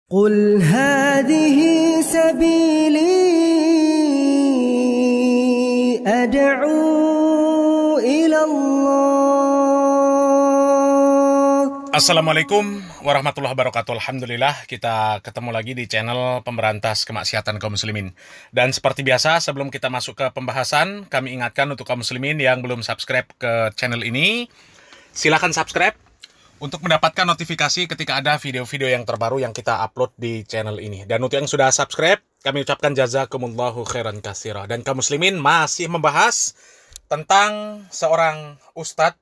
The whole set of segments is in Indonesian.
قل هذه سبيلي أدعو إلى الله. Assalamualaikum warahmatullahi wabarakatuh. Alhamdulillah kita ketemu lagi di channel pemberantas kemaksiatan kaum muslimin. Dan seperti biasa sebelum kita masuk ke pembahasan, kami ingatkan untuk kaum muslimin yang belum subscribe ke channel ini, silakan subscribe untuk mendapatkan notifikasi ketika ada video-video yang terbaru yang kita upload di channel ini. Dan untuk yang sudah subscribe, kami ucapkan jazakumullahu khairan katsira. Dan kaum muslimin masih membahas tentang seorang ustadz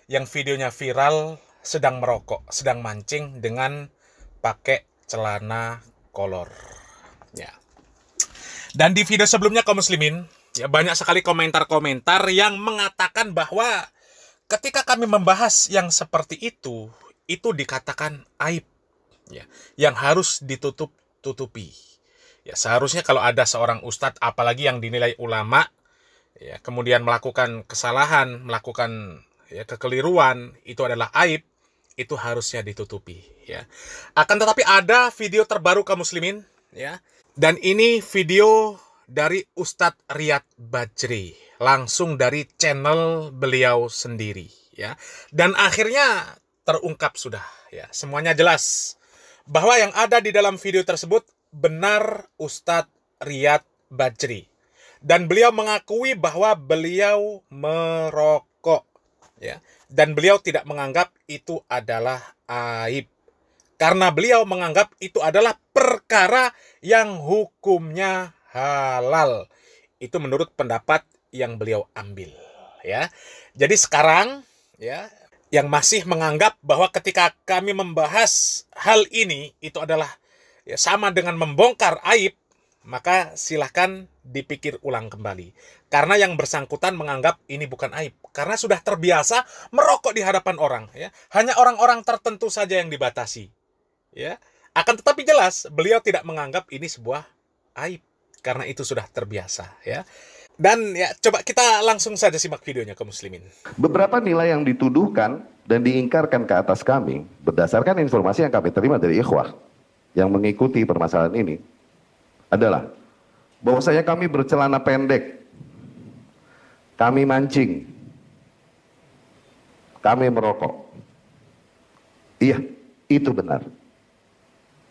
yang videonya viral sedang merokok, sedang mancing dengan pakai celana kolor. Ya. Dan di video sebelumnya kaum muslimin, ya banyak sekali komentar-komentar yang mengatakan bahwa ketika kami membahas yang seperti itu dikatakan aib, ya, yang harus ditutup-tutupi. Ya, seharusnya kalau ada seorang ustadz, apalagi yang dinilai ulama, ya, kemudian melakukan kesalahan, melakukan kekeliruan, itu adalah aib, itu harusnya ditutupi. Ya. Akan tetapi ada video terbaru kaum muslimin, ya, dan ini video dari Ustadz Riyad Bajri, langsung dari channel beliau sendiri, ya. Dan akhirnya terungkap sudah, ya. Semuanya jelas bahwa yang ada di dalam video tersebut benar Ustadz Riyad Bajri. Dan beliau mengakui bahwa beliau merokok, ya. Dan beliau tidak menganggap itu adalah aib. Karena beliau menganggap itu adalah perkara yang hukumnya halal. Itu menurut pendapat yang beliau ambil, ya. Jadi sekarang, ya, yang masih menganggap bahwa ketika kami membahas hal ini itu adalah sama dengan membongkar aib, maka silahkan dipikir ulang kembali. Karena yang bersangkutan menganggap ini bukan aib, karena sudah terbiasa merokok di hadapan orang, ya. Hanya orang-orang tertentu saja yang dibatasi, ya. Akan tetapi jelas beliau tidak menganggap ini sebuah aib, karena itu sudah terbiasa, ya. Dan ya, coba kita langsung saja simak videonya kaum muslimin. Beberapa nilai yang dituduhkan dan diingkarkan ke atas kami berdasarkan informasi yang kami terima dari ikhwah yang mengikuti permasalahan ini adalah bahwasanya kami bercelana pendek, kami mancing, kami merokok. Iya, itu benar.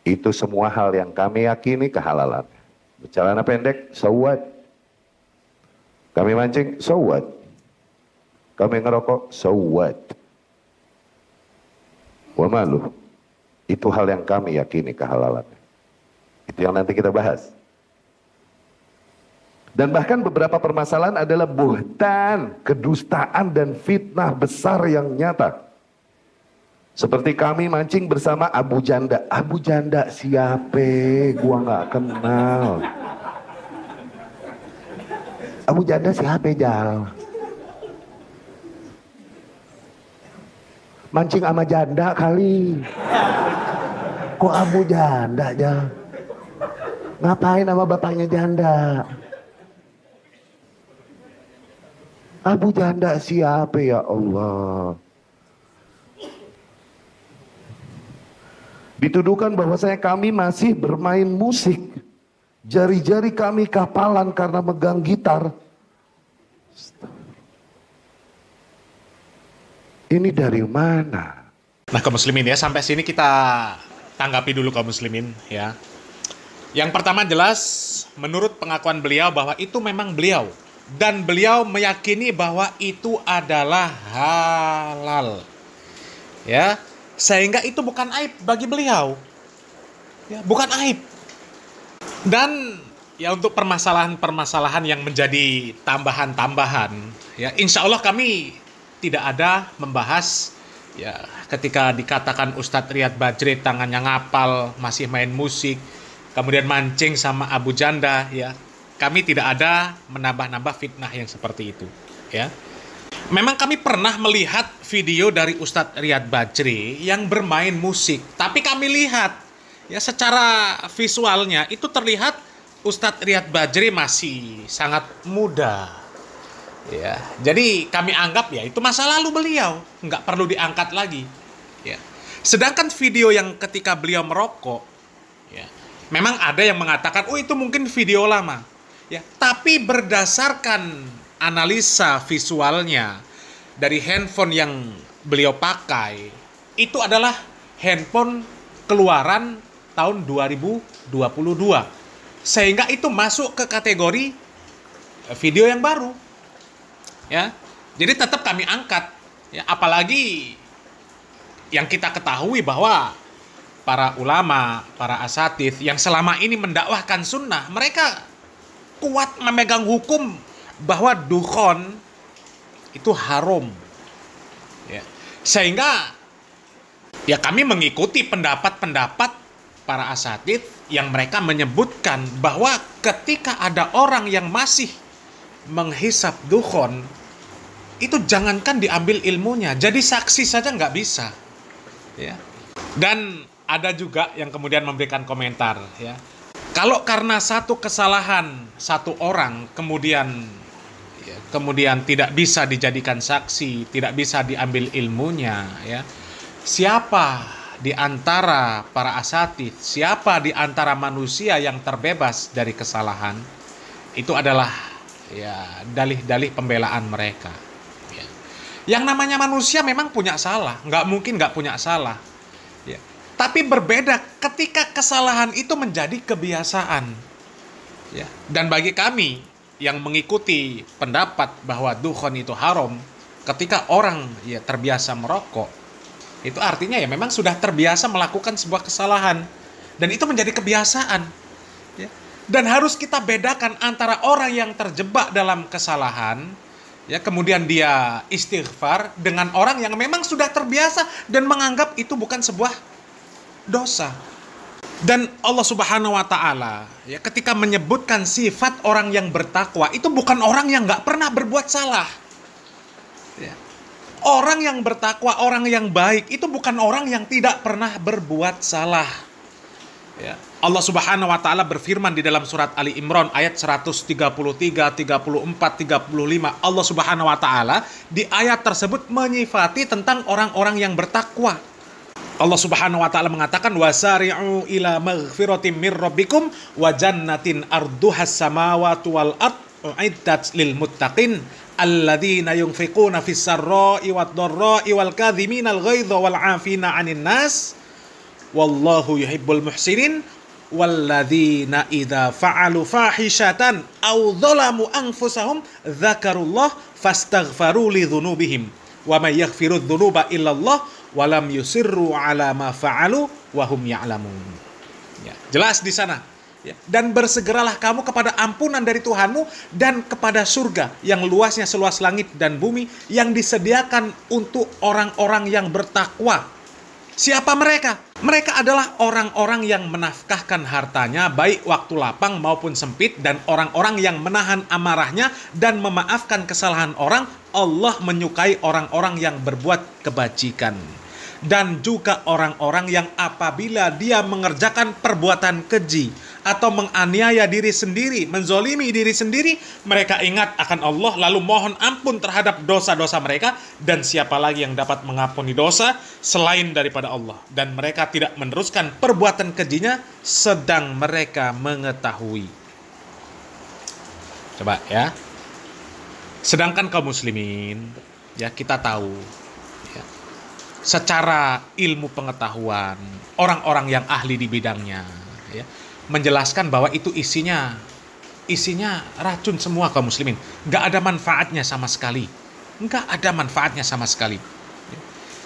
Itu semua hal yang kami yakini kehalalan. Celana pendek, so what? Kami mancing, so what? Kami ngerokok, so what? Wa malu. Itu hal yang kami yakini kehalalan. Itu yang nanti kita bahas. Dan bahkan beberapa permasalahan adalah buhtan, kedustaan dan fitnah besar yang nyata. Seperti kami mancing bersama Abu Janda. Abu Janda siapa? Gua nggak kenal. Abu Janda siapa, Jal? Mancing sama janda kali. Kok Abu Janda, Jal? Ngapain sama bapaknya janda? Abu Janda siapa, ya Allah? Dituduhkan bahwasanya kami masih bermain musik. Jari-jari kami kapalan karena megang gitar. Ini dari mana? Nah kaum muslimin, ya, sampai sini kita tanggapi dulu kaum muslimin, ya. Yang pertama jelas menurut pengakuan beliau bahwa itu memang beliau. Dan beliau meyakini bahwa itu adalah halal, ya. Sehingga itu bukan aib bagi beliau, ya, bukan aib. Dan ya untuk permasalahan-permasalahan yang menjadi tambahan-tambahan, ya, insya Allah kami tidak ada membahas, ya, ketika dikatakan Ustadz Riyad Bajri tangannya ngapal, masih main musik, kemudian mancing sama Abu Janda, ya, kami tidak ada menambah-nambah fitnah yang seperti itu, ya. Memang kami pernah melihat video dari Ustadz Riyad Bajri yang bermain musik, tapi kami lihat, ya, secara visualnya itu terlihat Ustadz Riyad Bajri masih sangat muda, ya. Jadi kami anggap ya itu masa lalu beliau, nggak perlu diangkat lagi, ya. Sedangkan video yang ketika beliau merokok Ya. Memang ada yang mengatakan, oh itu mungkin video lama. Ya, tapi berdasarkan analisa visualnya dari handphone yang beliau pakai, itu adalah handphone keluaran tahun 2022. Sehingga itu masuk ke kategori video yang baru. Ya. Jadi tetap kami angkat. Ya, apalagi yang kita ketahui bahwa para ulama, para asatidz yang selama ini mendakwahkan sunnah, mereka kuat memegang hukum bahwa dukhon itu haram. Ya. Sehingga ya kami mengikuti pendapat-pendapat para asatidz yang mereka menyebutkan bahwa ketika ada orang yang masih menghisap dukhon, itu jangankan diambil ilmunya, jadi saksi saja nggak bisa. Ya. Dan ada juga yang kemudian memberikan komentar, ya, kalau karena satu kesalahan satu orang kemudian tidak bisa dijadikan saksi, tidak bisa diambil ilmunya, ya, siapa di antara para asatidz, siapa di antara manusia yang terbebas dari kesalahan? Itu adalah ya dalih-dalih pembelaan mereka. Ya. Yang namanya manusia memang punya salah, nggak mungkin nggak punya salah. Ya. Tapi berbeda ketika kesalahan itu menjadi kebiasaan. Ya. Dan bagi kami yang mengikuti pendapat bahwa dukhon itu haram, ketika orang ya terbiasa merokok, itu artinya ya memang sudah terbiasa melakukan sebuah kesalahan. Dan itu menjadi kebiasaan. Ya. Dan harus kita bedakan antara orang yang terjebak dalam kesalahan, ya, kemudian dia istighfar, dengan orang yang memang sudah terbiasa dan menganggap itu bukan sebuah dosa. Dan Allah Subhanahu wa Ta'ala, ya, ketika menyebutkan sifat orang yang bertakwa, itu bukan orang yang nggak pernah berbuat salah. Ya. Orang yang bertakwa, orang yang baik, itu bukan orang yang tidak pernah berbuat salah. Ya. Allah Subhanahu wa Ta'ala berfirman di dalam surat Ali Imran ayat 133, 34, 35. Allah Subhanahu wa Ta'ala di ayat tersebut menyifati tentang orang-orang yang bertakwa. Allah Subhanahu wa Ta'ala mengatakan, wasari'u ila maghfiratin mir rabbikum wa jannatin arduhas samawati wal ard uiddat lil muttaqin alladzina yunfiquna fis sarra'i wad dharra'i wal kadhiminal ghaidha wal 'afina 'anil nas wallahu yuhibbul muhsinin walladzina idza fa'alu fahishatan aw dzalamu anfusahum dzakarullah fastaghfaru li dzunubihim wa may yaghfiru dzunuba illallah wa lam yusirru 'ala ma fa'alu wa hum ya'lamun. Ya, jelas di sana. Ya. Dan bersegeralah kamu kepada ampunan dari Tuhanmu dan kepada surga yang luasnya seluas langit dan bumi yang disediakan untuk orang-orang yang bertakwa. Siapa mereka? Mereka adalah orang-orang yang menafkahkan hartanya baik waktu lapang maupun sempit, dan orang-orang yang menahan amarahnya dan memaafkan kesalahan orang. Allah menyukai orang-orang yang berbuat kebajikan. Dan juga orang-orang yang apabila dia mengerjakan perbuatan keji atau menganiaya diri sendiri, menzolimi diri sendiri, mereka ingat akan Allah lalu mohon ampun terhadap dosa-dosa mereka, dan siapa lagi yang dapat mengampuni dosa selain daripada Allah. Dan mereka tidak meneruskan perbuatan kejinya sedang mereka mengetahui. Coba ya. Sedangkan kaum muslimin, ya, kita tahu secara ilmu pengetahuan, orang-orang yang ahli di bidangnya, ya, menjelaskan bahwa itu isinya racun semua kaum muslimin. Nggak ada manfaatnya sama sekali. Nggak ada manfaatnya sama sekali.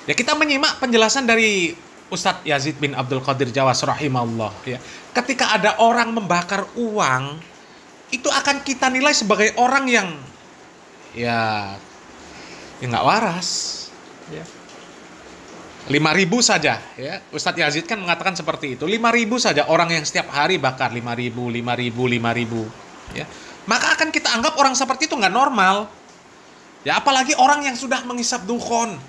Ya, kita menyimak penjelasan dari Ustadz Yazid bin Abdul Qadir Jawas rahimahullah. Ya. Ketika ada orang membakar uang, itu akan kita nilai sebagai orang yang ya nggak waras. Ya. 5.000 saja, ya. Ustadz Yazid kan mengatakan seperti itu. 5.000 saja orang yang setiap hari bakar 5.000, ya. Maka akan kita anggap orang seperti itu nggak normal. Ya, apalagi orang yang sudah menghisap dukhon,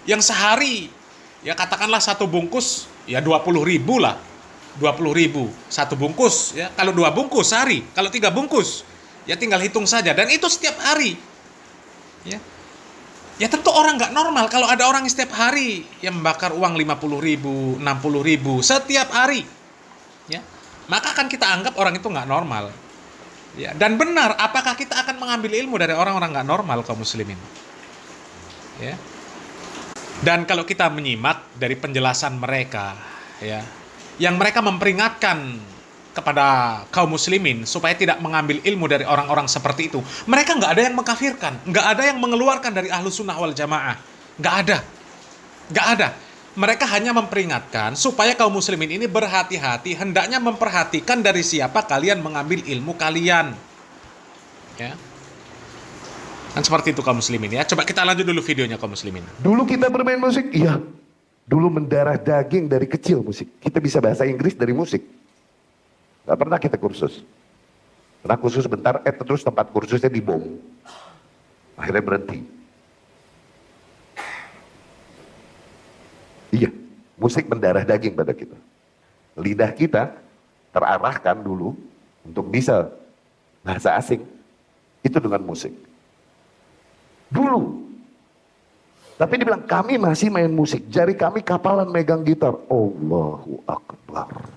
yang sehari, ya katakanlah satu bungkus, ya 20.000 lah. 20.000 satu bungkus, ya. Kalau 2 bungkus sehari, kalau 3 bungkus, ya tinggal hitung saja. Dan itu setiap hari, ya. Ya tentu orang nggak normal kalau ada orang yang setiap hari yang membakar uang 50.000, 60.000 setiap hari. ya, maka akan kita anggap orang itu nggak normal. Ya, dan benar, apakah kita akan mengambil ilmu dari orang-orang nggak normal kaum muslimin? Ya. Dan kalau kita menyimak dari penjelasan mereka, ya, yang mereka memperingatkan kepada kaum muslimin supaya tidak mengambil ilmu dari orang-orang seperti itu, mereka nggak ada yang mengkafirkan, nggak ada yang mengeluarkan dari Ahlus Sunnah wal Jamaah, nggak ada. Mereka hanya memperingatkan supaya kaum muslimin ini berhati-hati, hendaknya memperhatikan dari siapa kalian mengambil ilmu kalian. Ya. Kan seperti itu kaum muslimin ya. Coba kita lanjut dulu videonya kaum muslimin. Dulu kita bermain musik, iya. Dulu mendarah daging dari kecil musik. Kita bisa bahasa Inggris dari musik. Gak pernah kita kursus. Pernah kursus bentar, terus tempat kursusnya dibom. Akhirnya berhenti. Iya, musik mendarah daging pada kita. Lidah kita terarahkan dulu untuk bisa bahasa asing. Itu dengan musik. Dulu. Tapi dibilang kami masih main musik. Jari kami kapalan megang gitar. Allahu Akbar.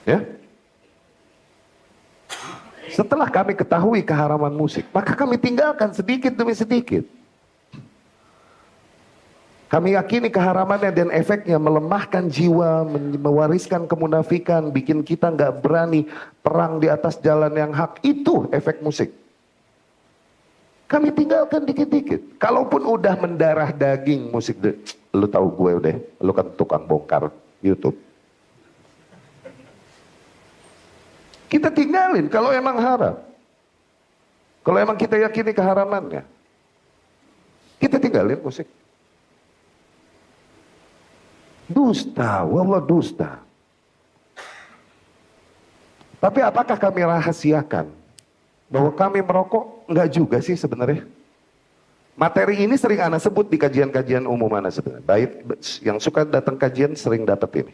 Ya. Setelah kami ketahui keharaman musik, maka kami tinggalkan sedikit demi sedikit. Kami yakini keharamannya dan efeknya melemahkan jiwa, mewariskan kemunafikan, bikin kita nggak berani perang di atas jalan yang hak. Itu efek musik. Kami tinggalkan dikit-dikit. Kalaupun udah mendarah daging musik, lu tahu gue udah, lu kan tukang bongkar YouTube. Kita tinggalin kalau emang haram. Kalau emang kita yakini keharamannya, kita tinggalin musik. Dusta, wallah dusta. Tapi apakah kami rahasiakan bahwa kami merokok? Enggak juga sih sebenarnya. Materi ini sering Ana sebut di kajian-kajian umum Ana sebenarnya. Baik, yang suka datang kajian sering dapat ini.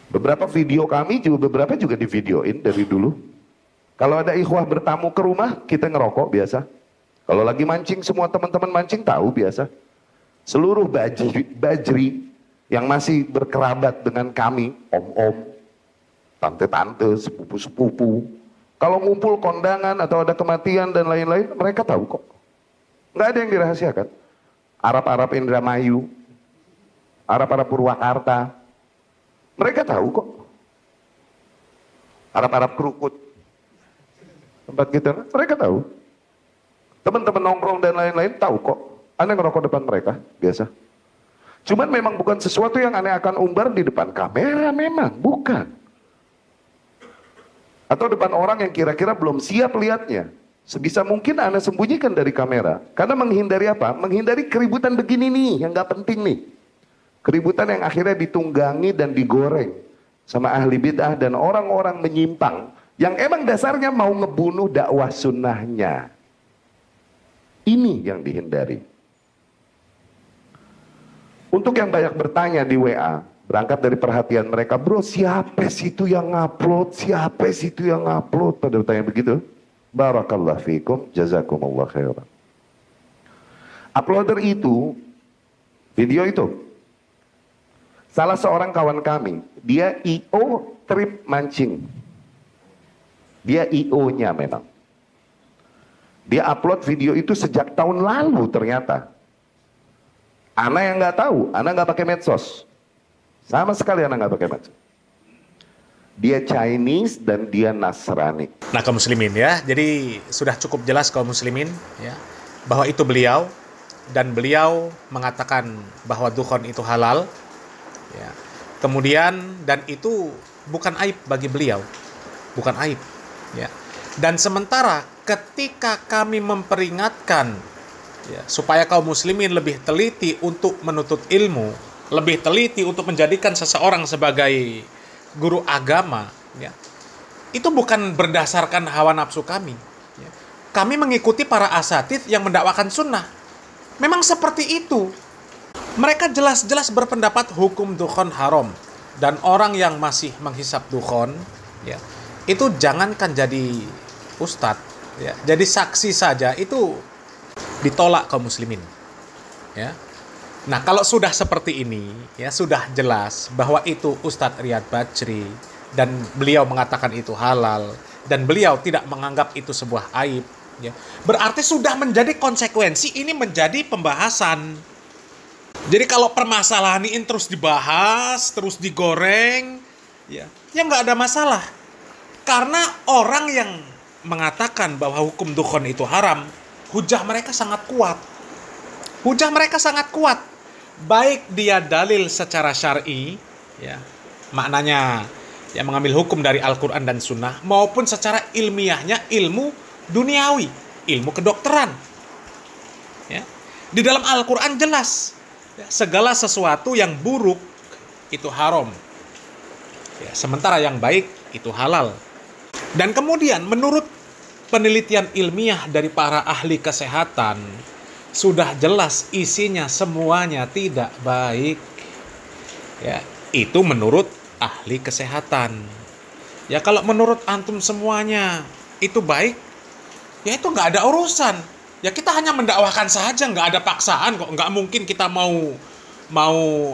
Beberapa video kami juga, beberapa juga di videoin dari dulu. Kalau ada ikhwah bertamu ke rumah, kita ngerokok biasa. Kalau lagi mancing, semua teman-teman mancing tahu biasa. Seluruh bajri yang masih berkerabat dengan kami, om-om, tante-tante, sepupu-sepupu, kalau ngumpul kondangan atau ada kematian dan lain-lain, mereka tahu kok. Nggak ada yang dirahasiakan. Arab-Arab Indramayu, Arab-Arab Purwakarta, mereka tahu kok. Arab-Arab Krukut, tempat kita, mereka tahu. Teman-teman nongkrong dan lain-lain tahu kok. Anda ngerokok depan mereka, biasa. Cuman memang bukan sesuatu yang Anda akan umbar di depan kamera, memang, bukan. Atau depan orang yang kira-kira belum siap lihatnya. Sebisa mungkin Anda sembunyikan dari kamera. Karena menghindari apa? Menghindari keributan begini nih, yang gak penting nih. Keributan yang akhirnya ditunggangi dan digoreng sama ahli bid'ah dan orang-orang menyimpang. Yang emang dasarnya mau ngebunuh dakwah sunnahnya. Ini yang dihindari. Untuk yang banyak bertanya di WA, berangkat dari perhatian mereka, bro siapa sih itu yang ngupload, siapa sih itu yang ngupload, pada bertanya begitu. Barakallah fikum, jazakumullah khairan. Uploader itu, video itu, salah seorang kawan kami, dia IO trip mancing. Dia IO-nya memang. Dia upload video itu sejak tahun lalu ternyata. Ana yang nggak tahu, Ana nggak pakai medsos. Sama sekali Ana nggak pakai medsos. Dia Chinese dan dia Nasrani. Nah kaum muslimin ya, jadi sudah cukup jelas kaum muslimin ya, bahwa itu beliau, dan beliau mengatakan bahwa dukhon itu halal. Ya. Kemudian, dan itu bukan aib bagi beliau. Bukan aib. Ya. Dan sementara ketika kami memperingatkan ya, supaya kaum muslimin lebih teliti untuk menuntut ilmu, lebih teliti untuk menjadikan seseorang sebagai guru agama, ya, itu bukan berdasarkan hawa nafsu kami. Ya. Kami mengikuti para asatidz yang mendakwakan sunnah. Memang seperti itu. Mereka jelas-jelas berpendapat hukum dukhon haram. Dan orang yang masih menghisap dukhon, ya, itu jangankan jadi ustadz, ya, jadi saksi saja itu ditolak kaum muslimin. Ya. Nah, kalau sudah seperti ini, ya sudah jelas bahwa itu Ustadz Riyad Bajri dan beliau mengatakan itu halal dan beliau tidak menganggap itu sebuah aib, ya. Berarti sudah menjadi konsekuensi ini menjadi pembahasan. Jadi kalau permasalahan ini terus dibahas, terus digoreng, ya nggak ada masalah. Karena orang yang mengatakan bahwa hukum dukhon itu haram, hujah mereka sangat kuat. Hujah mereka sangat kuat. Baik dia dalil secara syar'i, ya, maknanya yang mengambil hukum dari Al-Quran dan Sunnah, maupun secara ilmiahnya ilmu duniawi, ilmu kedokteran. Ya. Di dalam Al-Quran jelas, ya, segala sesuatu yang buruk itu haram. Ya, sementara yang baik itu halal. Dan kemudian menurut penelitian ilmiah dari para ahli kesehatan, sudah jelas isinya semuanya tidak baik. Ya, itu menurut ahli kesehatan. Ya kalau menurut antum semuanya itu baik, ya itu nggak ada urusan. Ya kita hanya mendakwahkan saja, nggak ada paksaan kok. Nggak mungkin kita mau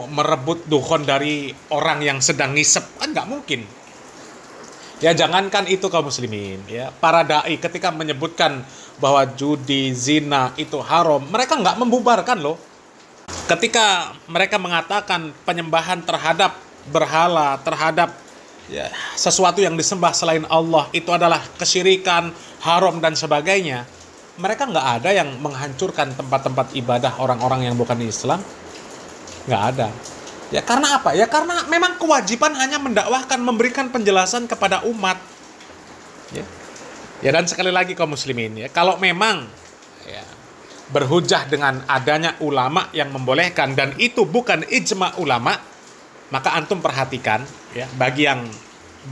merebut dukhon dari orang yang sedang ngisep, kan nggak mungkin. Ya jangankan itu kaum muslimin, ya para dai ketika menyebutkan bahwa judi, zina itu haram, mereka nggak membubarkan loh. Ketika mereka mengatakan penyembahan terhadap berhala, terhadap ya, sesuatu yang disembah selain Allah itu adalah kesyirikan, haram dan sebagainya, mereka nggak ada yang menghancurkan tempat-tempat ibadah orang-orang yang bukan Islam, nggak ada. Ya karena apa? Ya karena memang kewajiban hanya mendakwahkan, memberikan penjelasan kepada umat. Ya dan sekali lagi kaum muslimin, ya kalau memang ya, berhujah dengan adanya ulama yang membolehkan dan itu bukan ijma ulama, maka antum perhatikan ya bagi yang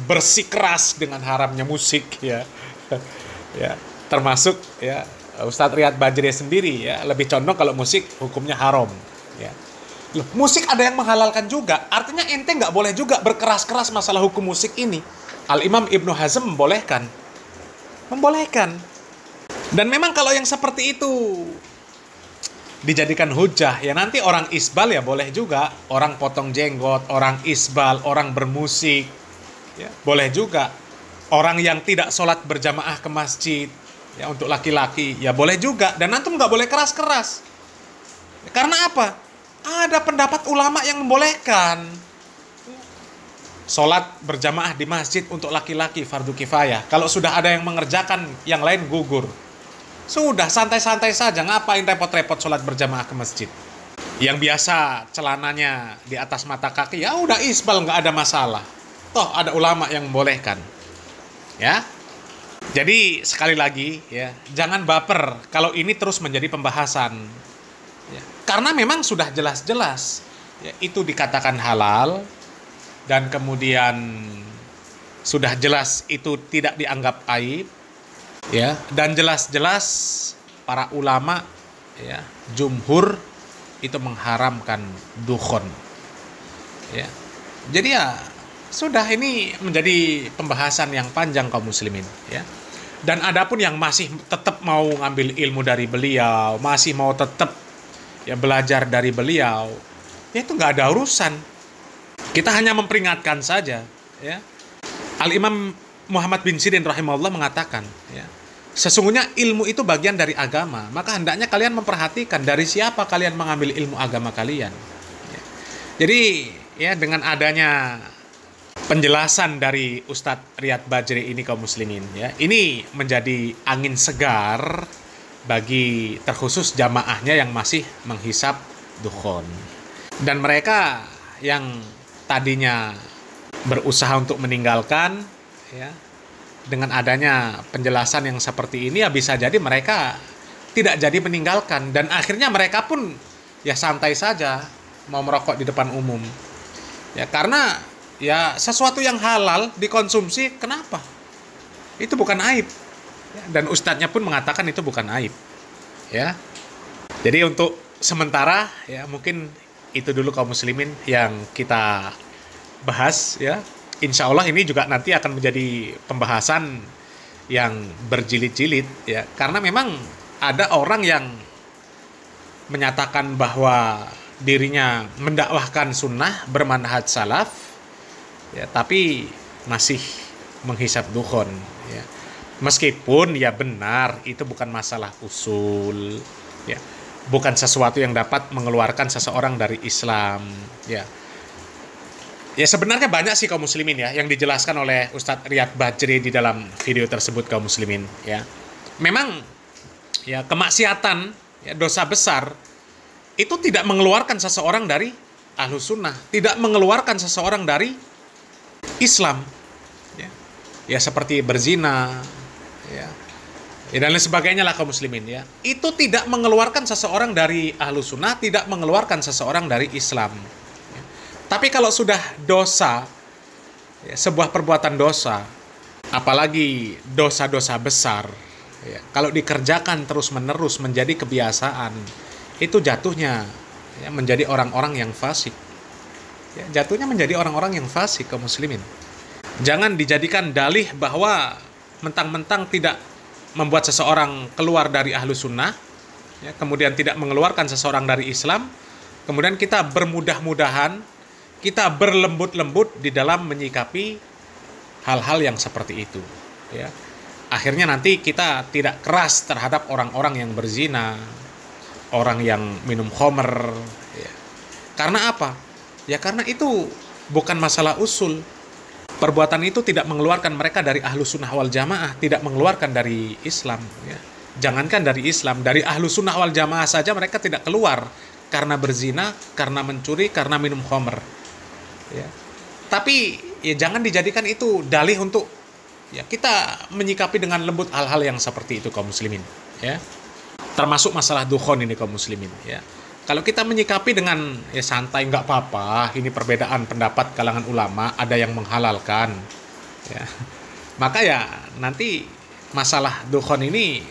bersikeras dengan haramnya musik ya, ya termasuk ya Ustadz Riyad Bajri sendiri ya lebih condong kalau musik hukumnya haram. Ya. Loh, musik ada yang menghalalkan juga, artinya ente nggak boleh juga berkeras-keras masalah hukum musik ini. Al-Imam Ibnu Hazm membolehkan. Dan memang kalau yang seperti itu dijadikan hujah, ya nanti orang isbal ya boleh juga, orang potong jenggot, orang isbal, orang bermusik, ya boleh juga. Orang yang tidak sholat berjamaah ke masjid, ya untuk laki-laki, ya boleh juga. Dan antum nggak boleh keras-keras. Karena apa? Ada pendapat ulama yang membolehkan sholat berjamaah di masjid untuk laki-laki fardu kifayah. Kalau sudah ada yang mengerjakan, yang lain gugur. Sudah santai-santai saja, ngapain repot-repot sholat berjamaah ke masjid? Yang biasa celananya di atas mata kaki, ya udah isbal, nggak ada masalah. Toh ada ulama yang membolehkan. Ya. Jadi sekali lagi ya, jangan baper kalau ini terus menjadi pembahasan. Ya, karena memang sudah jelas-jelas ya, itu dikatakan halal dan kemudian sudah jelas itu tidak dianggap aib ya, dan jelas-jelas para ulama ya jumhur itu mengharamkan dukhon ya. Jadi ya sudah, ini menjadi pembahasan yang panjang kaum muslimin ya. Dan adapun yang masih tetap mau ngambil ilmu dari beliau, masih mau tetap ya belajar dari beliau, ya itu nggak ada urusan. Kita hanya memperingatkan saja. Ya. Al-Imam Muhammad bin Sirin rahimahullah mengatakan, ya, sesungguhnya ilmu itu bagian dari agama. Maka hendaknya kalian memperhatikan dari siapa kalian mengambil ilmu agama kalian. Ya. Jadi ya dengan adanya penjelasan dari Ustadz Riyad Bajri ini kaum muslimin, ya, ini menjadi angin segar bagi terkhusus jamaahnya yang masih menghisap dukhon. Dan mereka yang tadinya berusaha untuk meninggalkan ya, dengan adanya penjelasan yang seperti ini ya bisa jadi mereka tidak jadi meninggalkan dan akhirnya mereka pun ya santai saja mau merokok di depan umum. Ya karena ya sesuatu yang halal dikonsumsi, kenapa? Itu bukan aib. Dan ustadznya pun mengatakan itu bukan aib. Ya. Jadi untuk sementara ya mungkin itu dulu kaum muslimin yang kita bahas ya. Insya Allah ini juga nanti akan menjadi pembahasan yang berjilid-jilid ya. Karena memang ada orang yang menyatakan bahwa dirinya mendakwahkan sunnah bermanhaj salaf, ya, tapi masih menghisap dukhon, ya. Meskipun ya benar itu bukan masalah usul, ya, bukan sesuatu yang dapat mengeluarkan seseorang dari Islam, ya. Ya sebenarnya banyak sih kaum muslimin ya yang dijelaskan oleh Ustadz Riyad Bajri di dalam video tersebut kaum muslimin, ya. Memang ya kemaksiatan, ya, dosa besar itu tidak mengeluarkan seseorang dari Ahlus Sunnah, tidak mengeluarkan seseorang dari Islam, ya, ya seperti berzina, ya, ya dan lain sebagainya lah kaum muslimin, ya. Itu tidak mengeluarkan seseorang dari Ahlus Sunnah, tidak mengeluarkan seseorang dari Islam. Tapi kalau sudah dosa, ya, sebuah perbuatan dosa, apalagi dosa-dosa besar, ya, kalau dikerjakan terus-menerus menjadi kebiasaan, itu jatuhnya, ya, menjadi orang-orang yang fasik. Ya, jatuhnya menjadi orang-orang yang fasik kaum muslimin. Jangan dijadikan dalih bahwa mentang-mentang tidak membuat seseorang keluar dari Ahlus Sunnah, ya, kemudian tidak mengeluarkan seseorang dari Islam, kemudian kita bermudah-mudahan, kita berlembut-lembut di dalam menyikapi hal-hal yang seperti itu, ya. Akhirnya nanti kita tidak keras terhadap orang-orang yang berzina, orang yang minum khamr, ya. Karena apa? Ya karena itu bukan masalah usul. Perbuatan itu tidak mengeluarkan mereka dari Ahlus Sunnah wal Jamaah, tidak mengeluarkan dari Islam, ya. Jangankan dari Islam, dari Ahlus Sunnah wal Jamaah saja mereka tidak keluar karena berzina, karena mencuri, karena minum khamr. Ya. Tapi ya jangan dijadikan itu dalih untuk, ya, kita menyikapi dengan lembut hal-hal yang seperti itu kaum muslimin, ya. Termasuk masalah dukhon ini kaum muslimin, ya. Kalau kita menyikapi dengan ya santai, nggak apa-apa, ini perbedaan pendapat kalangan ulama, ada yang menghalalkan, ya. Maka ya nanti masalah dukhon ini,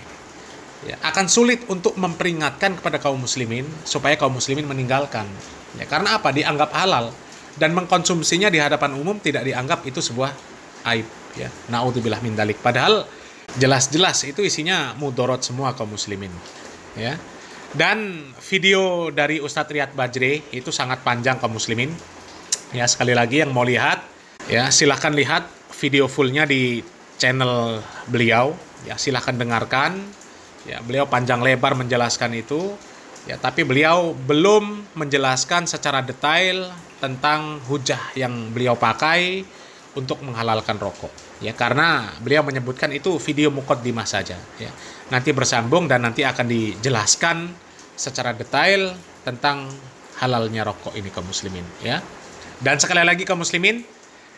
ya, akan sulit untuk memperingatkan kepada kaum muslimin supaya kaum muslimin meninggalkan, ya. Karena apa? Dianggap halal. Dan mengkonsumsinya di hadapan umum tidak dianggap itu sebuah aib, ya. Naudzubillah min dzalik. Padahal jelas-jelas itu isinya mudorot semua kaum muslimin, ya. Dan video dari Ustadz Riyad Bajri itu sangat panjang kaum muslimin, ya. Sekali lagi yang mau lihat, ya, silahkan lihat video fullnya di channel beliau, ya. Silahkan dengarkan, ya. Beliau panjang lebar menjelaskan itu, ya. Tapi beliau belum menjelaskan secara detail tentang hujah yang beliau pakai untuk menghalalkan rokok, ya, karena beliau menyebutkan itu video muqaddimah saja, ya. Nanti bersambung dan nanti akan dijelaskan secara detail tentang halalnya rokok ini kaum muslimin, ya. Dan sekali lagi kaum muslimin,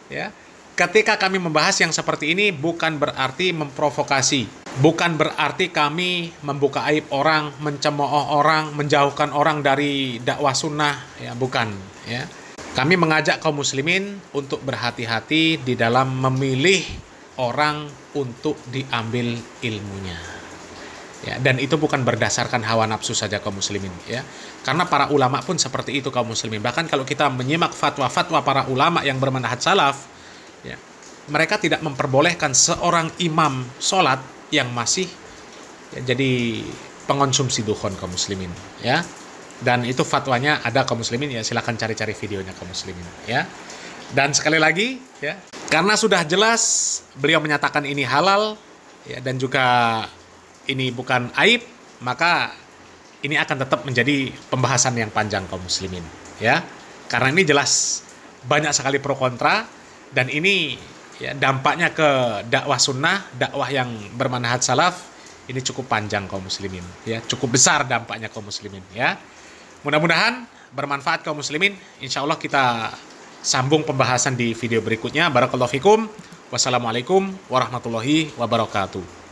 ya, ketika kami membahas yang seperti ini bukan berarti memprovokasi, bukan berarti kami membuka aib orang, mencemooh orang, menjauhkan orang dari dakwah sunnah, ya, bukan, ya. Kami mengajak kaum muslimin untuk berhati-hati di dalam memilih orang untuk diambil ilmunya, ya. Dan itu bukan berdasarkan hawa nafsu saja kaum muslimin, ya. Karena para ulama pun seperti itu kaum muslimin. Bahkan kalau kita menyimak fatwa-fatwa para ulama yang bermanhaj salaf, ya, mereka tidak memperbolehkan seorang imam sholat yang masih, ya, jadi pengonsumsi dukhon kaum muslimin, ya. Dan itu fatwanya ada kaum muslimin, ya, silakan cari-cari videonya kaum muslimin, ya. Dan sekali lagi, ya, karena sudah jelas beliau menyatakan ini halal, ya, dan juga ini bukan aib, maka ini akan tetap menjadi pembahasan yang panjang kaum muslimin, ya. Karena ini jelas banyak sekali pro kontra, dan ini, ya, dampaknya ke dakwah sunnah, dakwah yang bermanhaj salaf, ini cukup panjang kaum muslimin, ya, cukup besar dampaknya kaum muslimin, ya. Mudah-mudahan bermanfaat kaum muslimin. Insya Allah kita sambung pembahasan di video berikutnya. Barakallahu fikum. Wassalamualaikum warahmatullahi wabarakatuh.